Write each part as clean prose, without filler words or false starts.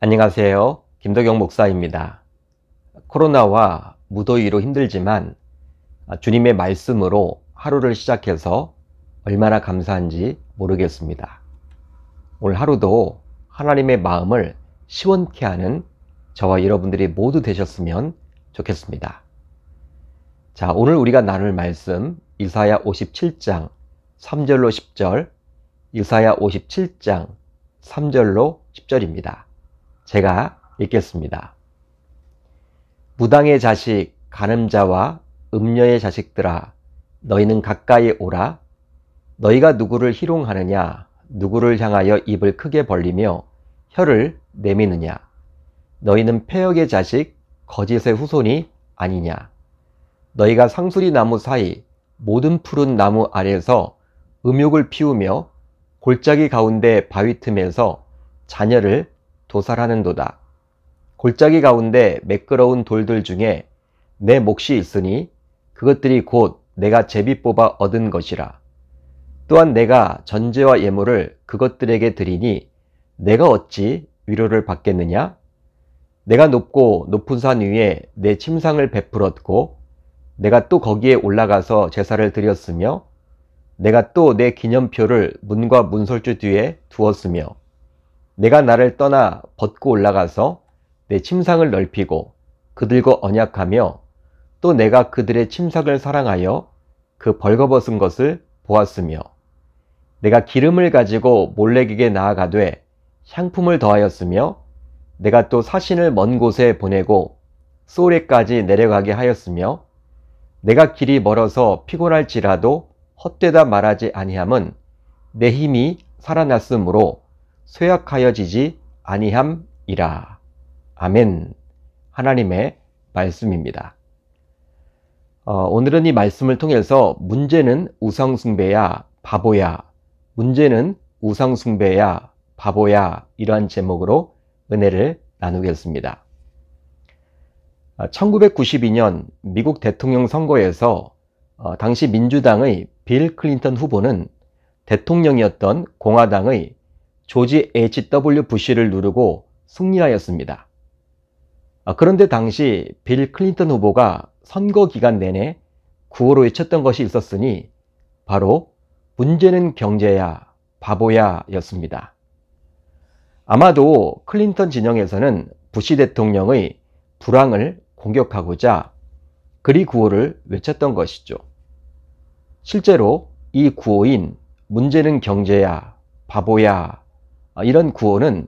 안녕하세요. 김덕영 목사입니다. 코로나와 무더위로 힘들지만 주님의 말씀으로 하루를 시작해서 얼마나 감사한지 모르겠습니다. 오늘 하루도 하나님의 마음을 시원케 하는 저와 여러분들이 모두 되셨으면 좋겠습니다. 자, 오늘 우리가 나눌 말씀 이사야 57장 3절로 10절, 이사야 57장 3절로 10절입니다. 제가 읽겠습니다. 무당의 자식, 간음자와 음녀의 자식들아, 너희는 가까이 오라. 너희가 누구를 희롱하느냐? 누구를 향하여 입을 크게 벌리며 혀를 내미느냐? 너희는 폐역의 자식, 거짓의 후손이 아니냐? 너희가 상수리 나무 사이 모든 푸른 나무 아래에서 음욕을 피우며 골짜기 가운데 바위 틈에서 자녀를 도살하는도다. 골짜기 가운데 매끄러운 돌들 중에 내 몫이 있으니 그것들이 곧 내가 제비 뽑아 얻은 것이라. 또한 내가 전제와 예물을 그것들에게 드리니 내가 어찌 위로를 받겠느냐? 내가 높고 높은 산 위에 내 침상을 베풀었고 내가 또 거기에 올라가서 제사를 드렸으며 내가 또 내 기념표를 문과 문설주 뒤에 두었으며 내가 나를 떠나 벗고 올라가서 내 침상을 넓히고 그들과 언약하며 또 내가 그들의 침상을 사랑하여 그 벌거벗은 것을 보았으며 내가 기름을 가지고 몰래에게 나아가되 향품을 더하였으며 내가 또 사신을 먼 곳에 보내고 소레까지 내려가게 하였으며 내가 길이 멀어서 피곤할지라도 헛되다 말하지 아니함은 내 힘이 살아났으므로 쇠약하여지지 아니함이라. 아멘. 하나님의 말씀입니다. 오늘은 이 말씀을 통해서 문제는 우상숭배야 바보야, 문제는 우상숭배야 바보야, 이러한 제목으로 은혜를 나누겠습니다. 1992년 미국 대통령 선거에서 당시 민주당의 빌 클린턴 후보는 대통령이었던 공화당의 조지 H.W. 부시를 누르고 승리하였습니다. 그런데 당시 빌 클린턴 후보가 선거 기간 내내 구호로 외쳤던 것이 있었으니 바로 문제는 경제야, 바보야 였습니다. 아마도 클린턴 진영에서는 부시 대통령의 불황을 공격하고자 그리 구호를 외쳤던 것이죠. 실제로 이 구호인 문제는 경제야, 바보야, 이런 구호는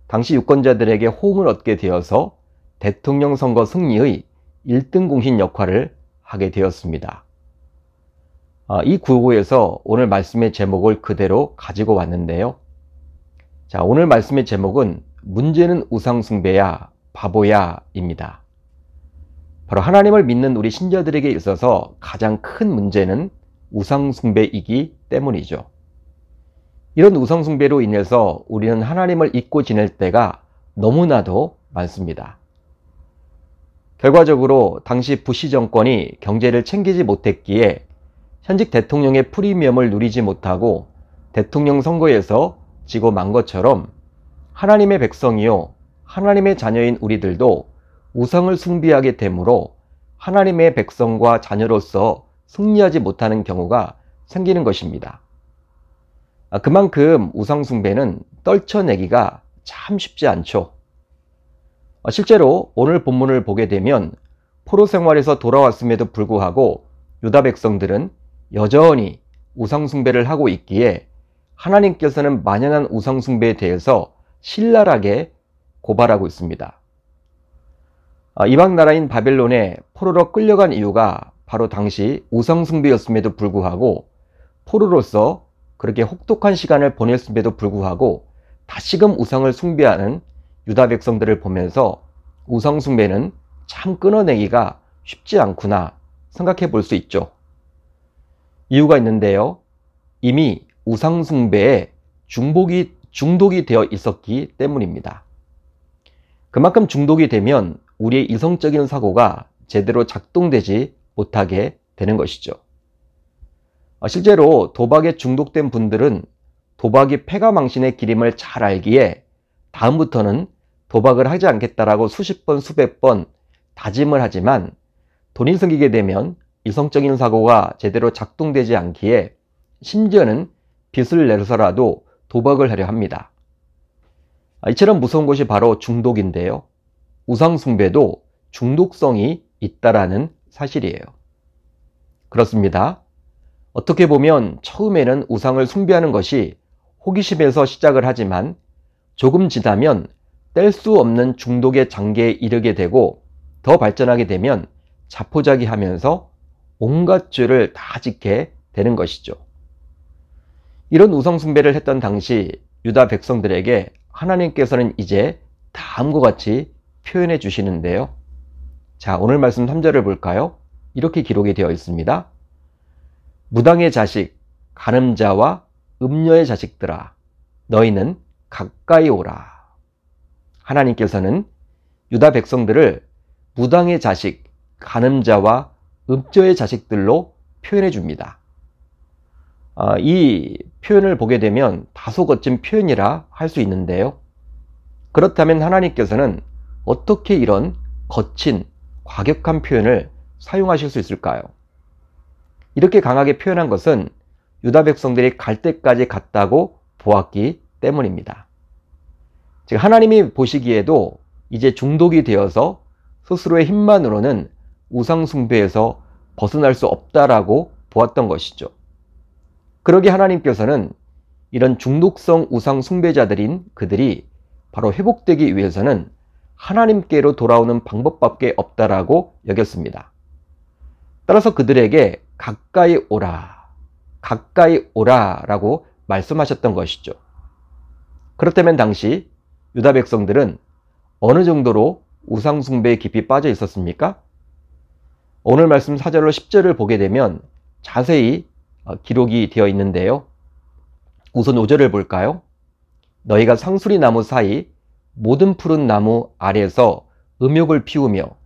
당시 유권자들에게 호응을 얻게 되어서 대통령 선거 승리의 1등 공신 역할을 하게 되었습니다. 이 구호에서 오늘 말씀의 제목을 그대로 가지고 왔는데요. 자, 오늘 말씀의 제목은 문제는 우상숭배야, 바보야 입니다. 바로 하나님을 믿는 우리 신자들에게 있어서 가장 큰 문제는 우상숭배이기 때문이죠. 이런 우상숭배로 인해서 우리는 하나님을 잊고 지낼 때가 너무나도 많습니다. 결과적으로 당시 부시 정권이 경제를 챙기지 못했기에 현직 대통령의 프리미엄을 누리지 못하고 대통령 선거에서 지고 만 것처럼 하나님의 백성이요, 하나님의 자녀인 우리들도 우상을 숭배하게 되므로 하나님의 백성과 자녀로서 승리하지 못하는 경우가 생기는 것입니다. 그만큼 우상숭배는 떨쳐내기가 참 쉽지 않죠. 실제로 오늘 본문을 보게 되면 포로 생활에서 돌아왔음에도 불구하고 유다 백성들은 여전히 우상숭배를 하고 있기에 하나님께서는 만연한 우상숭배에 대해서 신랄하게 고발하고 있습니다. 이방 나라인 바벨론에 포로로 끌려간 이유가 바로 당시 우상숭배였음에도 불구하고 포로로서 그렇게 혹독한 시간을 보냈음에도 불구하고 다시금 우상을 숭배하는 유다 백성들을 보면서 우상숭배는 참 끊어내기가 쉽지 않구나 생각해 볼 수 있죠. 이유가 있는데요. 이미 우상숭배에 중독이 되어 있었기 때문입니다. 그만큼 중독이 되면 우리의 이성적인 사고가 제대로 작동되지 못하게 되는 것이죠. 실제로 도박에 중독된 분들은 도박이 패가 망신의 길임을 잘 알기에 다음부터는 도박을 하지 않겠다라고 수십 번, 수백 번 다짐을 하지만 돈이 생기게 되면 이성적인 사고가 제대로 작동되지 않기에 심지어는 빚을 내서라도 도박을 하려 합니다. 이처럼 무서운 것이 바로 중독인데요. 우상숭배도 중독성이 있다라는 사실이에요. 그렇습니다. 어떻게 보면 처음에는 우상을 숭배하는 것이 호기심에서 시작을 하지만 조금 지나면 뗄 수 없는 중독의 단계에 이르게 되고 더 발전하게 되면 자포자기하면서 온갖 죄를 다 짓게 되는 것이죠. 이런 우상숭배를 했던 당시 유다 백성들에게 하나님께서는 이제 다음과 같이 표현해 주시는데요. 자, 오늘 말씀 3절을 볼까요? 이렇게 기록이 되어 있습니다. 무당의 자식, 간음자와 음녀의 자식들아, 너희는 가까이 오라. 하나님께서는 유다 백성들을 무당의 자식, 간음자와 음녀의 자식들로 표현해 줍니다. 이 표현을 보게 되면 다소 거친 표현이라 할 수 있는데요. 그렇다면 하나님께서는 어떻게 이런 거친, 과격한 표현을 사용하실 수 있을까요? 이렇게 강하게 표현한 것은 유다 백성들이 갈 때까지 갔다고 보았기 때문입니다. 즉 하나님이 보시기에도 이제 중독이 되어서 스스로의 힘만으로는 우상숭배에서 벗어날 수 없다라고 보았던 것이죠. 그러기에 하나님께서는 이런 중독성 우상숭배자들인 그들이 바로 회복되기 위해서는 하나님께로 돌아오는 방법밖에 없다라고 여겼습니다. 따라서 그들에게 가까이 오라, 가까이 오라 라고 말씀하셨던 것이죠. 그렇다면 당시 유다 백성들은 어느 정도로 우상숭배에 깊이 빠져 있었습니까? 오늘 말씀 4절로 10절을 보게 되면 자세히 기록이 되어 있는데요. 우선 5절을 볼까요? 너희가 상수리 나무 사이 모든 푸른 나무 아래에서 음욕을 피우며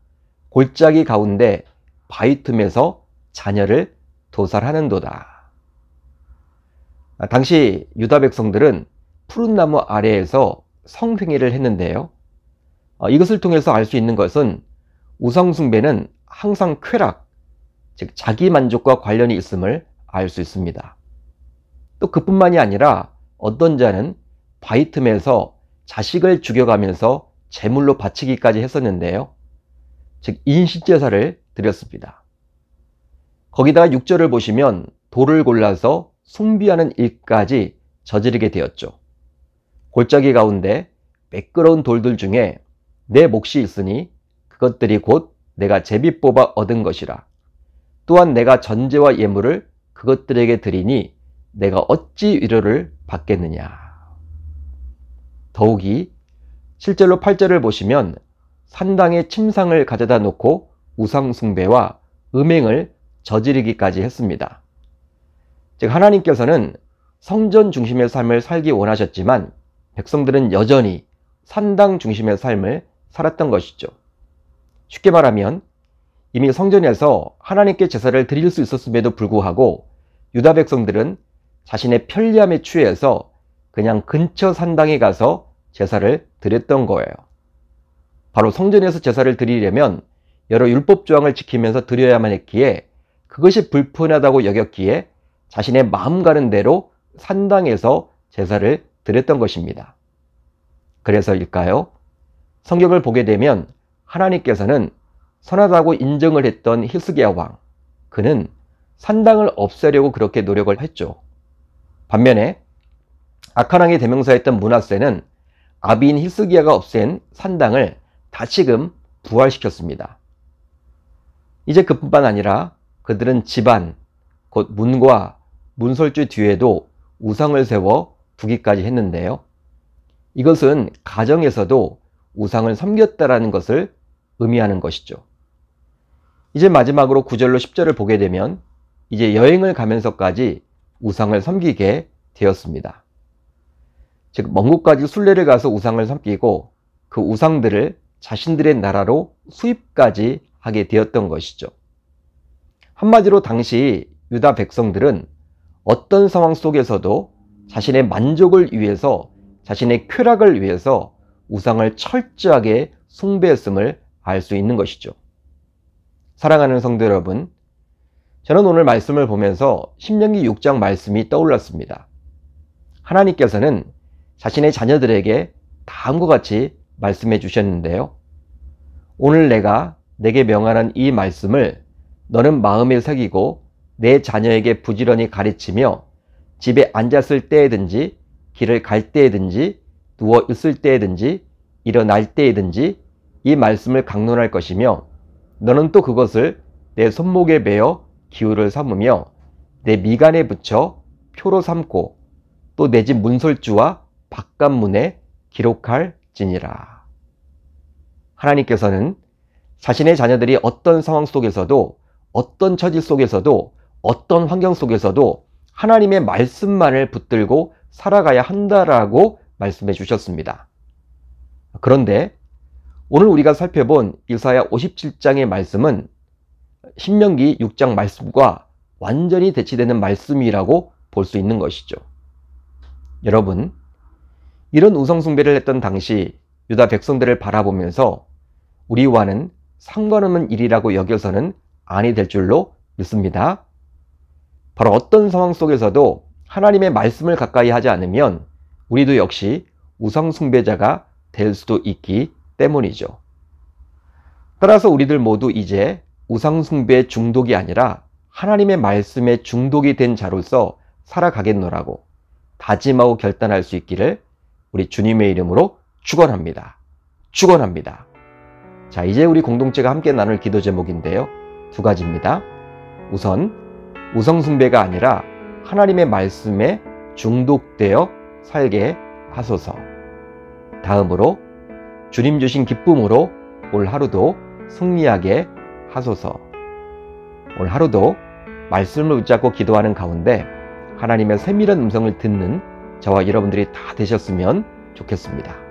골짜기 가운데 바위 틈에서 자녀를 도살하는도다. 당시 유다 백성들은 푸른 나무 아래에서 성행위를 했는데요. 이것을 통해서 알 수 있는 것은 우상숭배는 항상 쾌락, 즉 자기 만족과 관련이 있음을 알 수 있습니다. 또 그뿐만이 아니라 어떤 자는 바위 틈에서 자식을 죽여가면서 제물로 바치기까지 했었는데요. 즉 인신제사를 드렸습니다. 거기다가 6절을 보시면 돌을 골라서 숭배하는 일까지 저지르게 되었죠. 골짜기 가운데 매끄러운 돌들 중에 내 몫이 있으니 그것들이 곧 내가 제비 뽑아 얻은 것이라. 또한 내가 전제와 예물을 그것들에게 드리니 내가 어찌 위로를 받겠느냐. 더욱이 7절로 8절을 보시면 산당에 침상을 가져다 놓고 우상숭배와 음행을 저지르기까지 했습니다. 즉 하나님께서는 성전 중심의 삶을 살기 원하셨지만 백성들은 여전히 산당 중심의 삶을 살았던 것이죠. 쉽게 말하면 이미 성전에서 하나님께 제사를 드릴 수 있었음에도 불구하고 유다 백성들은 자신의 편리함에 취해서 그냥 근처 산당에 가서 제사를 드렸던 거예요. 바로 성전에서 제사를 드리려면 여러 율법 조항을 지키면서 드려야만 했기에 그것이 불편하다고 여겼기에 자신의 마음 가는 대로 산당에서 제사를 드렸던 것입니다. 그래서일까요? 성경을 보게 되면 하나님께서는 선하다고 인정을 했던 히스기야 왕, 그는 산당을 없애려고 그렇게 노력을 했죠. 반면에 악한 왕의 대명사였던 므낫세는 아비인 히스기야가 없앤 산당을 다시금 부활시켰습니다. 이제 그뿐만 아니라 그들은 집안, 곧 문과 문설주 뒤에도 우상을 세워 두기까지 했는데요. 이것은 가정에서도 우상을 섬겼다라는 것을 의미하는 것이죠. 이제 마지막으로 9절로 10절을 보게 되면 이제 여행을 가면서까지 우상을 섬기게 되었습니다. 즉 먼 곳까지 순례를 가서 우상을 섬기고 그 우상들을 자신들의 나라로 수입까지 하게 되었던 것이죠. 한마디로 당시 유다 백성들은 어떤 상황 속에서도 자신의 만족을 위해서, 자신의 쾌락을 위해서 우상을 철저하게 숭배했음을 알 수 있는 것이죠. 사랑하는 성도 여러분, 저는 오늘 말씀을 보면서 신명기 6장 말씀이 떠올랐습니다. 하나님께서는 자신의 자녀들에게 다음과 같이 말씀해 주셨는데요. 오늘 내가 내게 명하는 이 말씀을 너는 마음에 새기고 내 자녀에게 부지런히 가르치며 집에 앉았을 때에든지 길을 갈 때에든지 누워 있을 때에든지 일어날 때에든지 이 말씀을 강론할 것이며 너는 또 그것을 내 손목에 베어 기호를 삼으며 내 미간에 붙여 표로 삼고 또 내 집 문설주와 바깥문에 기록할지니라. 하나님께서는 자신의 자녀들이 어떤 상황 속에서도 어떤 처지 속에서도 어떤 환경 속에서도 하나님의 말씀만을 붙들고 살아가야 한다라고 말씀해 주셨습니다. 그런데 오늘 우리가 살펴본 이사야 57장의 말씀은 신명기 6장 말씀과 완전히 대치되는 말씀이라고 볼 수 있는 것이죠. 여러분, 이런 우상숭배를 했던 당시 유다 백성들을 바라보면서 우리와는 상관없는 일이라고 여겨서는 아니 될 줄로 믿습니다. 바로 어떤 상황 속에서도 하나님의 말씀을 가까이 하지 않으면 우리도 역시 우상숭배자가 될 수도 있기 때문이죠. 따라서 우리들 모두 이제 우상숭배 중독이 아니라 하나님의 말씀에 중독이 된 자로서 살아가겠노라고 다짐하고 결단할 수 있기를 우리 주님의 이름으로 축원합니다. 축원합니다. 자, 이제 우리 공동체가 함께 나눌 기도 제목인데요. 두 가지입니다. 우선 우상숭배가 아니라 하나님의 말씀에 중독되어 살게 하소서. 다음으로 주님 주신 기쁨으로 올 하루도 승리하게 하소서. 올 하루도 말씀을 붙잡고 기도하는 가운데 하나님의 세밀한 음성을 듣는 저와 여러분들이 다 되셨으면 좋겠습니다.